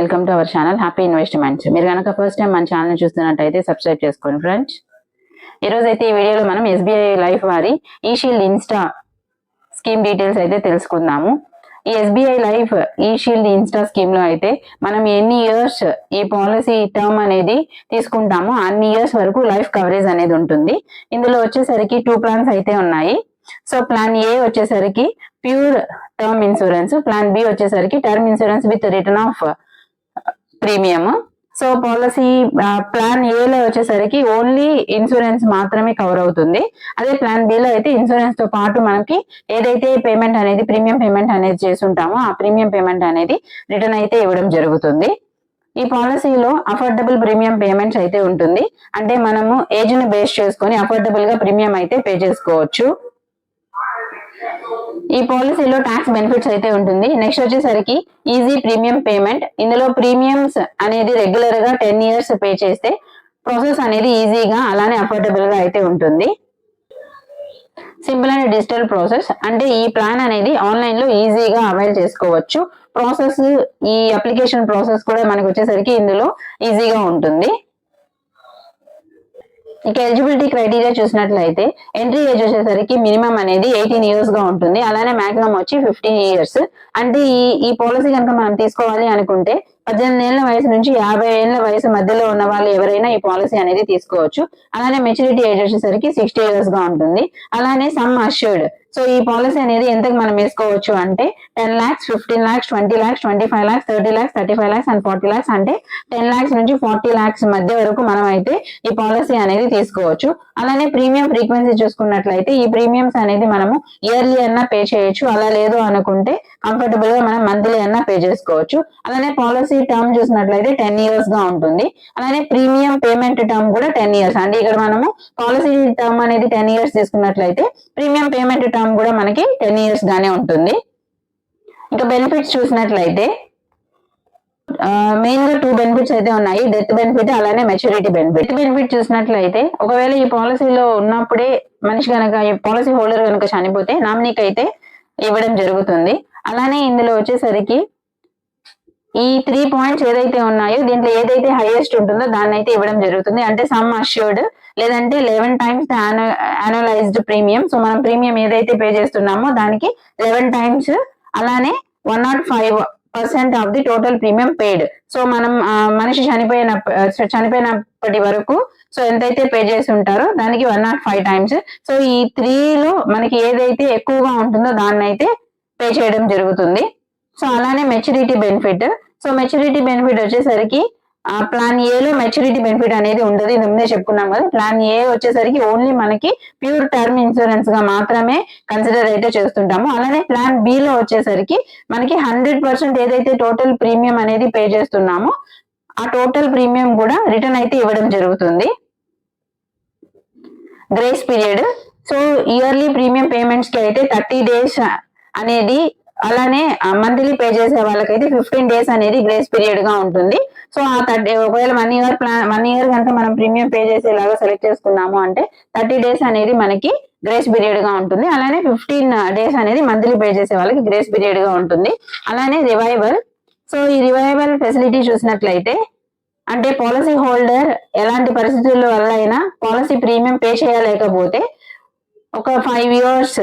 Welcome to our channel happy investments. మీరు కనుక first time మన ఛానల్ చూస్తున్నట్టయితే సబ్స్క్రైబ్ చేసుకోండి ఫ్రెండ్స్. ఈరోజు అయితే ఈ వీడియోలో మనం SBI లైఫ్ వారి ఈ షీల్డ్ ఇన్స్టా స్కీమ్ డీటెయిల్స్ అయితే తెలుసుకుందాము. ఈ SBI లైఫ్ ఈ షీల్డ్ ఇన్స్టా స్కీమ్ లో అయితే మనం ఎన్ని ఇయర్స్ ఈ పాలసీ టర్మ్ అనేది తీసుకుంటామో అన్ని ఇయర్స్ వరకు లైఫ్ కవరేజ్ అనేది ఉంటుంది. ఇందులో వచ్చేసరికి 2 ప్లాన్స్ అయితే ఉన్నాయి. సో ప్లాన్ ఏ వచ్చేసరికి pure term insurance, plan B వచ్చేసరికి term insurance with return of premium. So policy plan ఏలో వచ్చేసరికి ఓన్లీ ఇన్సూరెన్స్ మాత్రమే కవర్ అవుతుంది. అదే ప్లాన్ బిలో అయితే ఇన్సూరెన్స్ తో పాటు మనకి ఏదైతే పేమెంట్ అనేది ప్రీమియం పేమెంట్ అనేది చేస్తుంటామో ఆ ప్రీమియం పేమెంట్ అనేది రిటర్న్ అయితే ఇవ్వడం జరుగుతుంది. ఈ పాలసీలో అఫోర్డబుల్ ప్రీమియం పేమెంట్స్ అయితే ఉంటుంది. అంటే మనము ఏజ్ ని బేస్ చేసుకొని అఫోర్డబుల్ గా ప్రీమియం అయితే పే చేసుకోవచ్చు. ఈ పాలసీలో ట్యాక్స్ బెనిఫిట్స్ అయితే ఉంటుంది. నెక్స్ట్ వచ్చేసరికి ఈజీ ప్రీమియం పేమెంట్. ఇందులో ప్రీమియమ్స్ అనేది రెగ్యులర్ గా 10 ఇయర్స్ పే చేస్తే ప్రాసెస్ అనేది ఈజీగా అలానే అఫోర్డబుల్ గా అయితే ఉంటుంది. సింపుల్ అండ్ డిజిటల్ ప్రాసెస్, అంటే ఈ ప్లాన్ అనేది ఆన్లైన్ లో ఈజీగా అవైల్ చేసుకోవచ్చు. ప్రాసెస్ ఈ అప్లికేషన్ ప్రాసెస్ కూడా మనకు వచ్చేసరికి ఇందులో ఈజీగా ఉంటుంది. ఇక ఎలిజిబిలిటీ క్రైటీరియా చూసినట్లయితే ఎంట్రీ ఏజ్ వచ్చేసరికి మినిమం అనేది 18 ఇయర్స్ గా ఉంటుంది. అలానే మాక్సిమం వచ్చి 15 ఇయర్స్. అంటే ఈ పాలసీ కనుక మనం తీసుకోవాలి అనుకుంటే 18 ఏళ్ల వయసు నుంచి 50 ఏళ్ల వయసు మధ్యలో ఉన్న వాళ్ళు ఎవరైనా ఈ పాలసీ అనేది తీసుకోవచ్చు. అలానే మెచ్యూరిటీ ఏజ్ వచ్చేసరికి 60 ఇయర్స్ గా ఉంటుంది. అలానే సమ్ అష్యూర్డ్, సో ఈ పాలసీ అనేది ఎంతకు మనం వేసుకోవచ్చు అంటే 10 lakhs, 15 lakhs, 20 lakhs, 25 lakhs, 30 lakhs, 35 lakhs and 40 lakhs. అంటే 10 lakhs నుంచి 40 lakhs మధ్య వరకు మనం అయితే ఈ పాలసీ అనేది తీసుకోవచ్చు. అలానే ప్రీమియం ఫ్రీక్వెన్సీ చూసుకున్నట్లయితే ఈ ప్రీమియమ్స్ అనేది మనము ఇయర్లీ అన్నా పే చేయొచ్చు. అలా లేదు అనుకుంటే కంఫర్టబుల్ గా మనం మంత్లీ అన్నా పే చేసుకోవచ్చు. అలానే పాలసీ టర్మ్ చూసినట్లయితే 10 ఇయర్స్ గా ఉంటుంది. అలానే ప్రీమియం పేమెంట్ టర్మ్ కూడా 10 ఇయర్స్. అంటే ఇక్కడ మనము పాలసీ టర్మ్ అనేది 10 ఇయర్స్ తీసుకున్నట్లయితే ప్రీమియం పేమెంట్ టర్మ్ కూడా మనకి 10 ఇయర్స్ గానే ఉంటుంది. ఇంకా బెనిఫిట్స్ చూసినట్లయితే మెయిన్ గా 2 బెనిఫిట్స్ అయితే ఉన్నాయి. డెత్ బెనిఫిట్ అలానే మెచ్యూరిటీ బెనిఫిట్. డెత్ బెనిఫిట్ చూసినట్లయితే ఒకవేళ ఈ పాలసీలో ఉన్నప్పుడే మనిషి కనుక ఈ పాలసీ హోల్డర్ కనుక చనిపోతే నామినీకి అయితే ఇవ్వడం జరుగుతుంది. అలానే ఇందులో వచ్చేసరికి ఈ 3 పాయింట్స్ ఏదైతే ఉన్నాయో దీంట్లో ఏదైతే హైయెస్ట్ ఉంటుందో దాన్ని అయితే ఇవ్వడం జరుగుతుంది. అంటే సమ్ అష్యూర్డ్ లేదంటే 11 times యాన్యువలైజ్డ్ ప్రీమియం. సో మనం ప్రీమియం ఏదైతే పే చేస్తున్నామో దానికి 11 times, అలానే 105% of the total premium paid. So మనం మనిషి చనిపోయినప్పటి వరకు సో ఎంతైతే పే చేసి ఉంటారో దానికి 105 times. సో ఈ 3లో మనకి ఏదైతే ఎక్కువగా ఉంటుందో దాన్ని అయితే పే చేయడం జరుగుతుంది. సో అలానే maturity benefit. So maturity benefit వచ్చేసరికి ప్లాన్ ఏలో మెచ్యూరిటీ బెనిఫిట్ అనేది ఉండదు. ఇది ముందే చెప్పుకున్నాం కదా. ప్లాన్ ఏ వచ్చేసరికి ఓన్లీ మనకి ప్యూర్ టర్మ్ ఇన్సూరెన్స్ గా మాత్రమే కన్సిడర్ అయితే చేస్తుంటాము. అలానే ప్లాన్ బి లో వచ్చేసరికి మనకి 100% ఏదైతే టోటల్ ప్రీమియం అనేది పే చేస్తున్నామో ఆ టోటల్ ప్రీమియం కూడా రిటర్న్ అయితే ఇవ్వడం జరుగుతుంది. Grace period, so yearly premium payments కి అయితే 30 days అనేది, అలానే మంత్లీ పే చేసే వాళ్ళకైతే 15 days అనేది గ్రేస్ పీరియడ్ గా ఉంటుంది. సో ఆ 30, ఒకవేళ 1 year కనుక మనం ప్రీమియం పే చేసేలాగా సెలెక్ట్ చేసుకున్నాము అంటే 30 days అనేది మనకి గ్రేస్ పీరియడ్ గా ఉంటుంది. అలానే 15 days అనేది మంత్లీ పే చేసే వాళ్ళకి గ్రేస్ పీరియడ్ గా ఉంటుంది. అలానే రివైవల్, సో ఈ రివైవల్ ఫెసిలిటీ చూసినట్లయితే అంటే పాలసీ హోల్డర్ ఎలాంటి పరిస్థితుల వల్ల అయినా పాలసీ ప్రీమియం పే చేయలేకపోతే ఒక 5 years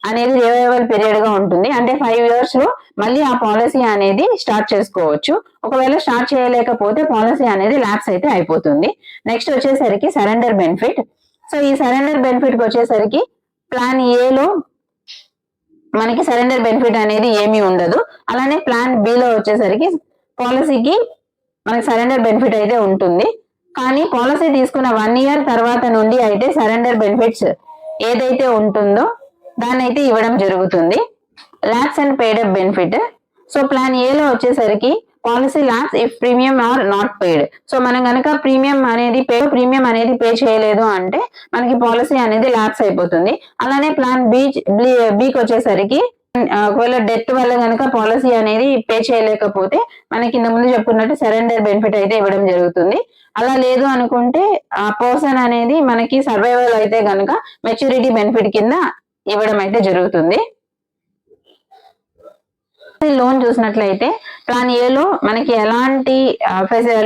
అనేది రివైవల్ పీరియడ్ గా ఉంటుంది. అంటే 5 years లో మళ్ళీ ఆ పాలసీ అనేది స్టార్ట్ చేసుకోవచ్చు. ఒకవేళ స్టార్ట్ చేయలేకపోతే పాలసీ అనేది ల్యాప్స్ అయితే అయిపోతుంది. నెక్స్ట్ వచ్చేసరికి సరెండర్ బెనిఫిట్. సో ఈ సరెండర్ బెనిఫిట్ కి వచ్చేసరికి ప్లాన్ ఏలో మనకి సరెండర్ బెనిఫిట్ అనేది ఏమీ ఉండదు. అలానే ప్లాన్ బిలో వచ్చేసరికి పాలసీకి మనకి సరెండర్ బెనిఫిట్ అయితే ఉంటుంది. కానీ పాలసీ తీసుకున్న 1 year తర్వాత నుండి అయితే సరెండర్ బెనిఫిట్స్ ఏదైతే ఉంటుందో దాన్ని అయితే ఇవ్వడం జరుగుతుంది. Lapse and paid up benefit. So plan ఏలో వచ్చేసరికి policy lapse if premium are not paid. So మనం కనుక ప్రీమియం అనేది పే చేయలేదు అంటే మనకి పాలసీ అనేది ల్యాప్స్ అయిపోతుంది. అలానే ప్లాన్ బికి వచ్చేసరికి ఒకవేళ డెత్ వల్ల కనుక పాలసీ అనేది పే చేయలేకపోతే మనకి ఇంత ముందు చెప్పుకున్నట్టు సరెండర్ బెనిఫిట్ అయితే ఇవ్వడం జరుగుతుంది. అలా లేదు అనుకుంటే ఆ పర్సన్ అనేది మనకి సర్వైవల్ అయితే కనుక మెచ్యూరిటీ బెనిఫిట్ కింద ఇవ్వడం అయితే జరుగుతుంది. లోన్ చూసినట్లయితే ప్లాన్ ఏలో మనకి ఎలాంటి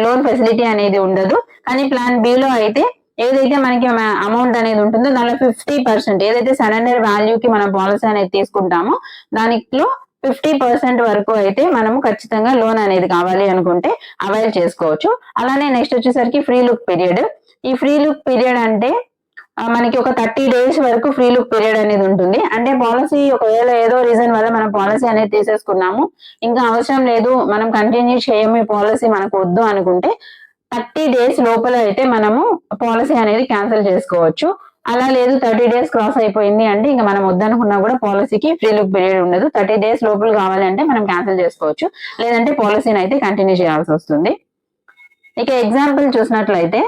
లోన్ ఫెసిలిటీ అనేది ఉండదు. కానీ ప్లాన్ బిలో అయితే ఏదైతే మనకి అమౌంట్ అనేది ఉంటుందో దానిలో 50% ఏదైతే సరెండర్ వాల్యూకి మనం పాలసీ అనేది తీసుకుంటామో దానిలో 50% వరకు అయితే మనము ఖచ్చితంగా లోన్ అనేది కావాలి అనుకుంటే అవైల్ చేసుకోవచ్చు. అలానే నెక్స్ట్ వచ్చేసరికి ఫ్రీ లుక్ పీరియడ్. ఈ ఫ్రీ లుక్ పీరియడ్ అంటే మనకి ఒక 30 days వరకు ఫ్రీ లుక్ పీరియడ్ అనేది ఉంటుంది. అంటే పాలసీ ఒకవేళ ఏదో రీజన్ వల్ల మనం పాలసీ అనేది తీసేసుకున్నాము, ఇంకా అవసరం లేదు, మనం కంటిన్యూ చేయము, ఈ పాలసీ మనకు వద్దు అనుకుంటే 30 days లోపల అయితే మనము పాలసీ అనేది క్యాన్సిల్ చేసుకోవచ్చు. అలా లేదు 30 days క్రాస్ అయిపోయింది అంటే ఇంకా మనం వద్దనుకున్నా కూడా పాలసీకి ఫ్రీ లుక్ పీరియడ్ ఉండదు. 30 days లోపల కావాలంటే మనం క్యాన్సిల్ చేసుకోవచ్చు, లేదంటే పాలసీని అయితే కంటిన్యూ చేయాల్సి వస్తుంది. ఇక ఎగ్జాంపుల్ చూసినట్లయితే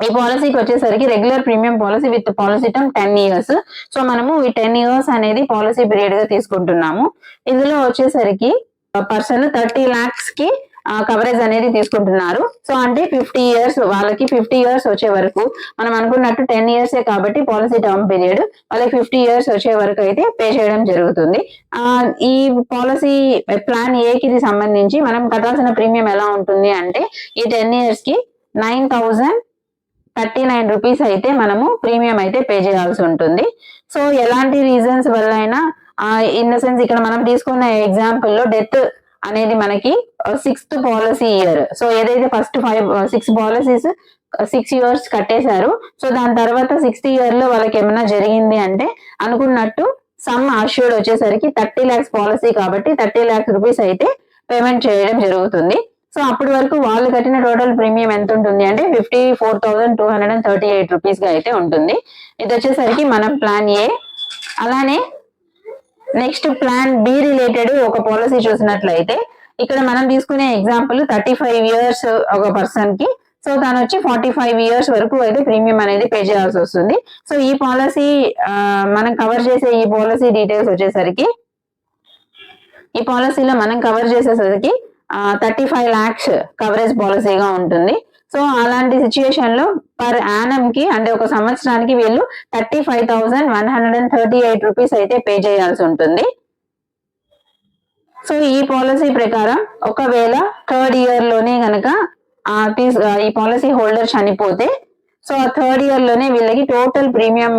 ఈ పాలసీకి వచ్చేసరికి regular premium policy with policy term 10 years. So మనము ఈ 10 years అనేది పాలసీ పీరియడ్ గా తీసుకుంటున్నాము. ఇందులో వచ్చేసరికి పర్సన్ 30 lakhs కి కవరేజ్ అనేది తీసుకుంటున్నారు. సో అంటే 50 years వాళ్ళకి 50 years వచ్చే వరకు మనం అనుకున్నట్టు 10 years కాబట్టి పాలసీ టర్మ్ పీరియడ్ వాళ్ళకి 50 years వచ్చే వరకు అయితే పే చేయడం జరుగుతుంది. ఈ పాలసీ ప్లాన్ ఏకి సంబంధించి మనం కట్టాల్సిన ప్రీమియం ఎలా ఉంటుంది అంటే ఈ 10 years కి 9,039 rupees అయితే మనము ప్రీమియం అయితే పే చేయాల్సి ఉంటుంది. సో ఎలాంటి రీజన్స్ వల్ల అయినా ఇన్ ద సెన్స్ ఇక్కడ మనం తీసుకున్న ఎగ్జాంపుల్ లో డెత్ అనేది మనకి 6th పాలసీ ఇయర్. సో ఏదైతే ఫస్ట్ 6 పాలసీస్ 6 years కట్టేశారు, సో దాని తర్వాత 6th year లో వాళ్ళకి ఏమైనా జరిగింది అంటే అనుకున్నట్టు సమ్ అష్యూర్డ్ వచ్చేసరికి 30 lakhs పాలసీ కాబట్టి 30 lakhs rupees అయితే పేమెంట్ చేయడం జరుగుతుంది. సో అప్పటి వరకు వాళ్ళు కట్టిన టోటల్ ప్రీమియం ఎంత ఉంటుంది అంటే 54,238 rupees గా అయితే ఉంటుంది. ఇది వచ్చేసరికి మనం ప్లాన్ ఏ. అలానే నెక్స్ట్ ప్లాన్ బి రిలేటెడ్ ఒక పాలసీ చూసినట్లయితే ఇక్కడ మనం తీసుకునే ఎగ్జాంపుల్ 35 years ఒక పర్సన్ కి, సో తను వచ్చి 45 years వరకు అయితే ప్రీమియం అనేది పే చేయాల్సి వస్తుంది. సో ఈ పాలసీ మనం కవర్ చేసే ఈ పాలసీ డీటెయిల్స్ వచ్చేసరికి ఈ పాలసీలో మనం కవర్ చేసేసరికి 35 lakhs కవరేజ్ పాలసీగా ఉంటుంది. సో అలాంటి సిచ్యుయేషన్ లో పర్ యానం కి అంటే ఒక సంవత్సరానికి వీళ్ళు 35,138 rupees అయితే పే చేయాల్సి ఉంటుంది. సో ఈ పాలసీ ప్రకారం ఒకవేళ 3rd year లోనే గనక ఈ పాలసీ హోల్డర్ చనిపోతే సో 3rd year లోనే వీళ్ళకి టోటల్ ప్రీమియం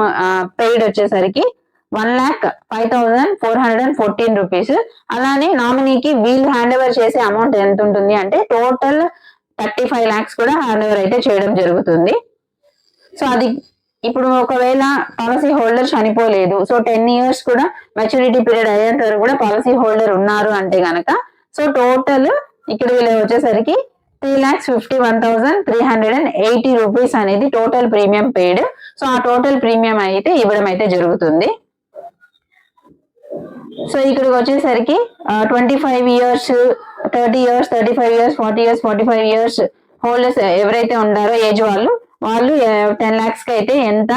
పెయిడ్ వచ్చేసరికి 1,05,414 rupees. అలానే నామినీకి వీళ్ళు హ్యాండ్ ఓవర్ చేసే అమౌంట్ ఎంత ఉంటుంది అంటే టోటల్ 35 lakhs కూడా హ్యాండ్ ఓవర్ అయితే చేయడం జరుగుతుంది. సో అది ఇప్పుడు ఒకవేళ పాలసీ హోల్డర్ చనిపోలేదు, సో 10 years కూడా మెచ్యూరిటీ పీరియడ్ అయ్యేంత వరకు కూడా పాలసీ హోల్డర్ ఉన్నారు అంటే గనక సో టోటల్ ఇక్కడ వీళ్ళు వచ్చేసరికి 3,51,380 rupees అనేది టోటల్ ప్రీమియం పెయిడ్. సో ఆ టోటల్ ప్రీమియం అయితే ఇవ్వడం అయితే జరుగుతుంది. సో ఇక్కడికి వచ్చేసరికి 25 years 30 years 35 years 40 years 45 years holders ఎవరైతే ఉన్నారో ఏజ్ వాళ్ళు 10 lakhs కి అయితే ఎంత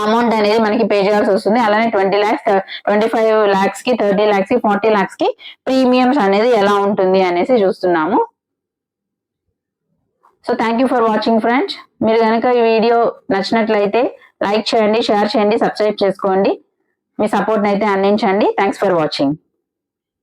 అమౌంట్ అనేది మనకి పే చేయాల్సి వస్తుంది. అలానే 20 lakhs 25 lakhs కి 30 lakhs కి 40 lakhs కి ప్రీమియమ్స్ అనేది ఎలా ఉంటుంది అనేసి చూస్తున్నాము. So thank you for watching friends. మీరు కనుక ఈ వీడియో నచ్చినట్లయితే లైక్ చేయండి, షేర్ చేయండి, సబ్స్క్రైబ్ చేసుకోండి. మీ సపోర్ట్ అయితే అందించండి. Thanks for watching.